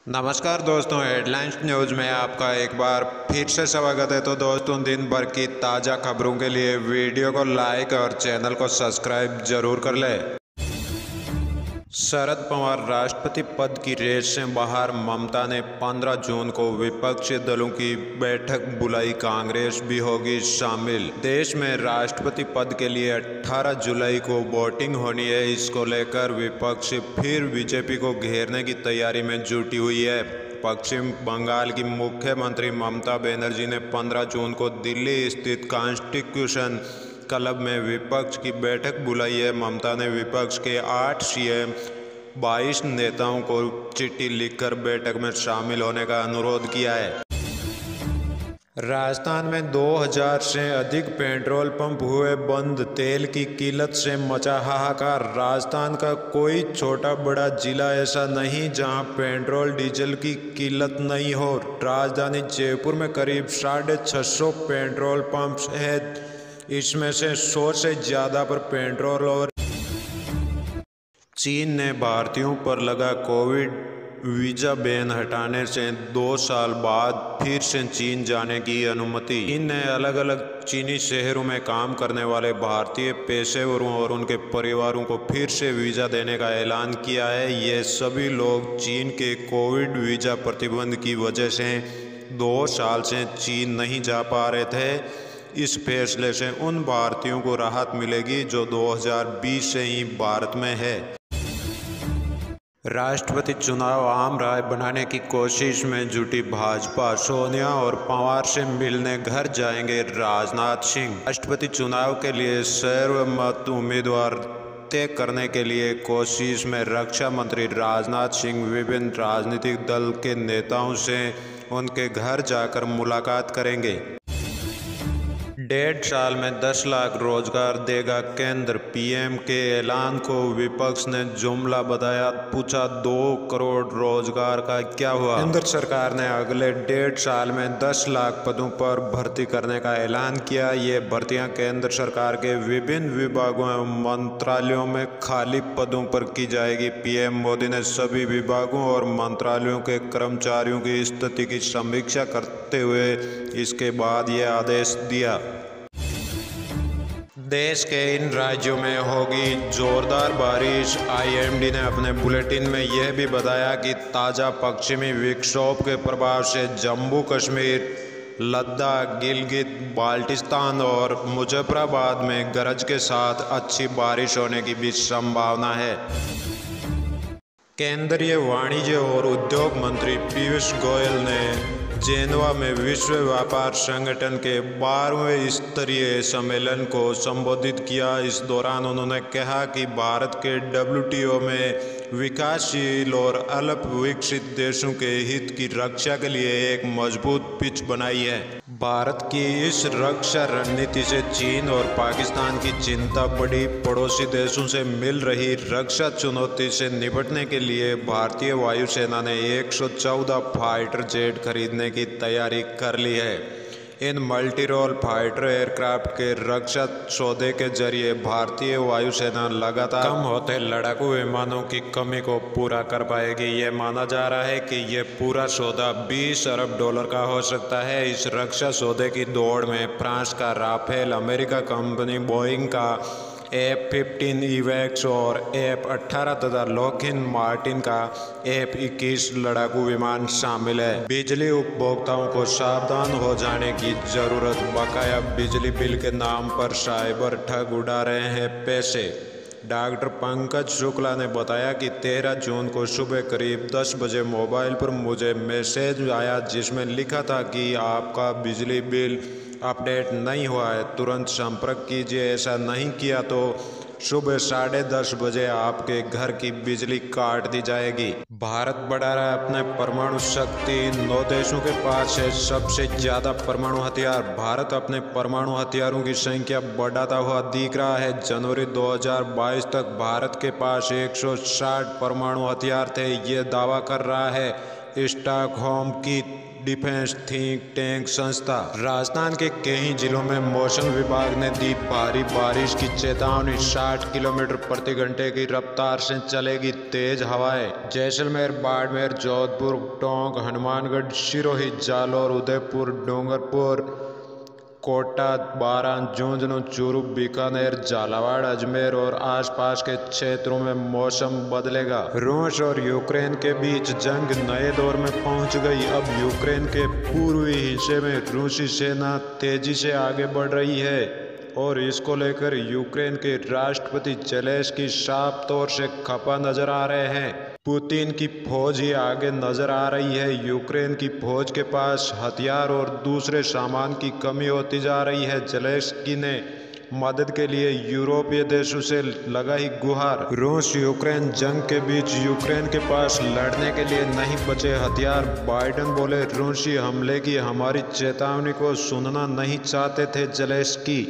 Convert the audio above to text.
नमस्कार दोस्तों, headlines news में आपका एक बार फिर से स्वागत है। तो दोस्तों, दिन भर की ताज़ा खबरों के लिए वीडियो को लाइक और चैनल को सब्सक्राइब जरूर कर लें। शरद पवार राष्ट्रपति पद की रेस से बाहर, ममता ने 15 जून को विपक्षी दलों की बैठक बुलाई, कांग्रेस भी होगी शामिल। देश में राष्ट्रपति पद के लिए 18 जुलाई को वोटिंग होनी है। इसको लेकर विपक्ष फिर बीजेपी को घेरने की तैयारी में जुटी हुई है। पश्चिम बंगाल की मुख्यमंत्री ममता बनर्जी ने 15 जून को दिल्ली स्थित कॉन्स्टिट्यूशन क्लब में विपक्ष की बैठक बुलाई है। ममता ने विपक्ष के 8 सीएम 22 नेताओं को चिट्ठी लिखकर बैठक में शामिल होने का अनुरोध किया है। राजस्थान में 2000 से अधिक पेट्रोल पंप हुए बंद, तेल की किल्लत से मचा हाहाकार। राजस्थान का कोई छोटा बड़ा जिला ऐसा नहीं जहां पेट्रोल डीजल की किल्लत नहीं हो। राजधानी जयपुर में करीब 650 पेट्रोल पंप हैं। इसमें से 100 से ज़्यादा पर पेट्रोल। और चीन ने भारतीयों पर लगा कोविड वीज़ा बैन हटाने से 2 साल बाद फिर से चीन जाने की अनुमति। चीन ने अलग अलग चीनी शहरों में काम करने वाले भारतीय पेशेवरों और उनके परिवारों को फिर से वीज़ा देने का ऐलान किया है। ये सभी लोग चीन के कोविड वीज़ा प्रतिबंध की वजह से 2 साल से चीन नहीं जा पा रहे थे। इस फैसले से उन भारतीयों को राहत मिलेगी जो 2020 से ही भारत में है। राष्ट्रपति चुनाव आम राय बनाने की कोशिश में जुटी भाजपा, सोनिया और पवार से मिलने घर जाएंगे राजनाथ सिंह। राष्ट्रपति चुनाव के लिए सर्वमत उम्मीदवार तय करने के लिए कोशिश में रक्षा मंत्री राजनाथ सिंह विभिन्न राजनीतिक दल के नेताओं से उनके घर जाकर मुलाकात करेंगे। 1.5 साल में 10 लाख रोजगार देगा केंद्र, पीएम के ऐलान को विपक्ष ने जुमला बताया। पूछा 2 करोड़ रोजगार का क्या हुआ। केंद्र सरकार ने अगले 1.5 साल में 10 लाख पदों पर भर्ती करने का ऐलान किया। ये भर्तियां केंद्र सरकार के विभिन्न विभागों एवं मंत्रालयों में खाली पदों पर की जाएगी। पीएम मोदी ने सभी विभागों और मंत्रालयों के कर्मचारियों की स्थिति की समीक्षा करते हुए इसके बाद ये आदेश दिया। देश के इन राज्यों में होगी जोरदार बारिश। आईएमडी ने अपने बुलेटिन में यह भी बताया कि ताज़ा पश्चिमी विक्षोभ के प्रभाव से जम्मू कश्मीर, लद्दाख, गिलगित बाल्टिस्तान और मुजफ्फराबाद में गरज के साथ अच्छी बारिश होने की भी संभावना है। केंद्रीय वाणिज्य और उद्योग मंत्री पीयूष गोयल ने जेनेवा में विश्व व्यापार संगठन के 12वें स्तरीय सम्मेलन को संबोधित किया। इस दौरान उन्होंने कहा कि भारत के WTO में विकासशील और अल्प विकसित देशों के हित की रक्षा के लिए एक मजबूत पिच बनाई है। भारत की इस रक्षा रणनीति से चीन और पाकिस्तान की चिंता बढ़ी। पड़ोसी देशों से मिल रही रक्षा चुनौती से निपटने के लिए भारतीय वायुसेना ने 114 फाइटर जेट खरीदने की तैयारी कर ली है। इन मल्टी रोल फाइटर एयरक्राफ्ट के रक्षा सौदे के जरिए भारतीय वायुसेना लगातार कम होते लड़ाकू विमानों की कमी को पूरा कर पाएगी। ये माना जा रहा है कि ये पूरा सौदा $20 अरब का हो सकता है। इस रक्षा सौदे की दौड़ में फ्रांस का राफेल, अमेरिका कंपनी बोइंग का F-15 इवेक्स और F-18 तथा लॉकहीड मार्टिन का F-21 लड़ाकू विमान शामिल है। बिजली उपभोक्ताओं को सावधान हो जाने की जरूरत। बकाया बिजली बिल के नाम पर साइबर ठग उड़ा रहे हैं पैसे। डॉक्टर पंकज शुक्ला ने बताया कि 13 जून को सुबह करीब 10 बजे मोबाइल पर मुझे मैसेज आया जिसमें लिखा था कि आपका बिजली बिल अपडेट नहीं हुआ है, तुरंत संपर्क कीजिए। ऐसा नहीं किया तो सुबह 10:30 बजे आपके घर की बिजली काट दी जाएगी। भारत बढ़ा रहा है अपने परमाणु शक्ति। 9 देशों के पास है सबसे ज़्यादा परमाणु हथियार। भारत अपने परमाणु हथियारों की संख्या बढ़ाता हुआ दिख रहा है। जनवरी 2022 तक भारत के पास 160 परमाणु हथियार थे, ये दावा कर रहा है। स्टॉकहोम की डिफेंस थिंक टैंक संस्था। राजस्थान के कई जिलों में मौसम विभाग ने दी भारी बारिश की चेतावनी। 60 किलोमीटर प्रति घंटे की रफ्तार से चलेगी तेज हवाएं। जैसलमेर, बाड़मेर, जोधपुर, टोंक, हनुमानगढ़, सिरोही, जालौर, उदयपुर, डूंगरपुर, कोटा, बारां, झुंझुनू, चूरू, बीकानेर, झालावाड़, अजमेर और आसपास के क्षेत्रों में मौसम बदलेगा। रूस और यूक्रेन के बीच जंग नए दौर में पहुंच गई। अब यूक्रेन के पूर्वी हिस्से में रूसी सेना तेजी से आगे बढ़ रही है और इसको लेकर यूक्रेन के राष्ट्रपति ज़ेलेंस्की साफ तौर से खफा नजर आ रहे हैं। पुतिन की फौज ही आगे नजर आ रही है। यूक्रेन की फौज के पास हथियार और दूसरे सामान की कमी होती जा रही है। ज़ेलेंस्की ने मदद के लिए यूरोपीय देशों से लगाई गुहार। रूस यूक्रेन जंग के बीच यूक्रेन के पास लड़ने के लिए नहीं बचे हथियार। बाइडेन बोले, रूसी हमले की हमारी चेतावनी को सुनना नहीं चाहते थे ज़ेलेंस्की।